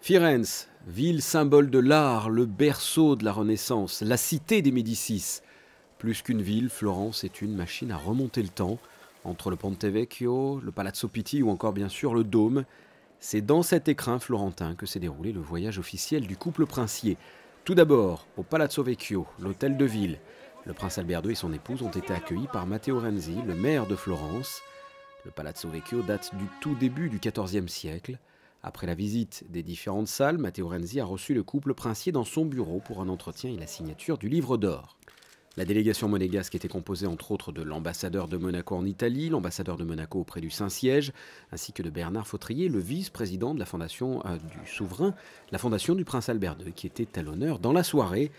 Firenze, ville symbole de l'art, le berceau de la Renaissance, la cité des Médicis. Plus qu'une ville, Florence est une machine à remonter le temps. Entre le Ponte Vecchio, le Palazzo Pitti ou encore bien sûr le Dôme, c'est dans cet écrin florentin que s'est déroulé le voyage officiel du couple princier. Tout d'abord, au Palazzo Vecchio, l'hôtel de ville. Le prince Albert II et son épouse ont été accueillis par Matteo Renzi, le maire de Florence. Le Palazzo Vecchio date du tout début du XIVe siècle. Après la visite des différentes salles, Matteo Renzi a reçu le couple princier dans son bureau pour un entretien et la signature du livre d'or. La délégation monégasque était composée entre autres de l'ambassadeur de Monaco en Italie, l'ambassadeur de Monaco auprès du Saint-Siège, ainsi que de Bernard Fautrier, le vice-président de la fondation du souverain, la fondation du prince Albert II, qui était à l'honneur dans la soirée.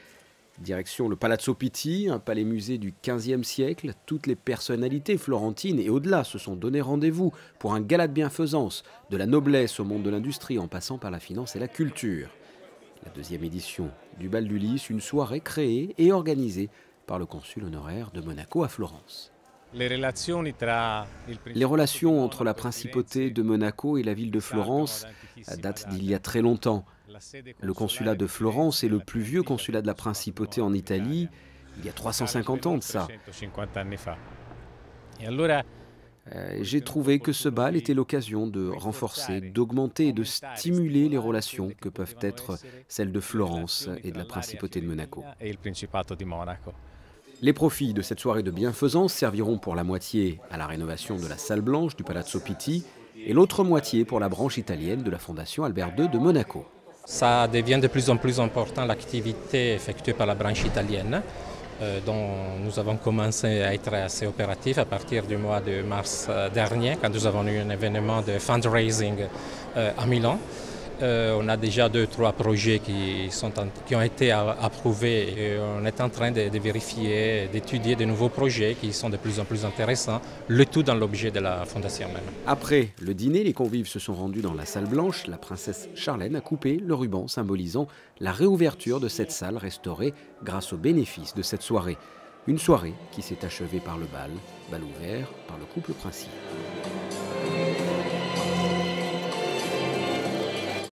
Direction le Palazzo Pitti, un palais-musée du XVe siècle. Toutes les personnalités florentines et au-delà se sont donné rendez-vous pour un gala de bienfaisance, de la noblesse au monde de l'industrie en passant par la finance et la culture. La deuxième édition du Bal du Lys, une soirée créée et organisée par le consul honoraire de Monaco à Florence. Les relations entre la principauté de Monaco et la ville de Florence datent d'il y a très longtemps. Le consulat de Florence est le plus vieux consulat de la principauté en Italie, il y a 350 ans de ça. J'ai trouvé que ce bal était l'occasion de renforcer, d'augmenter et de stimuler les relations que peuvent être celles de Florence et de la principauté de Monaco. Les profits de cette soirée de bienfaisance serviront pour la moitié à la rénovation de la salle blanche du Palazzo Pitti et l'autre moitié pour la branche italienne de la fondation Albert II de Monaco. Ça devient de plus en plus important l'activité effectuée par la branche italienne, dont nous avons commencé à être assez opératifs à partir du mois de mars dernier, quand nous avons eu un événement de fundraising à Milan. On a déjà 2-3 projets qui ont été approuvés et on est en train de vérifier, d'étudier de nouveaux projets qui sont de plus en plus intéressants, le tout dans l'objet de la fondation même. Après le dîner, les convives se sont rendus dans la salle blanche. La princesse Charlène a coupé le ruban symbolisant la réouverture de cette salle restaurée grâce aux bénéfices de cette soirée. Une soirée qui s'est achevée par le bal ouvert par le couple princier.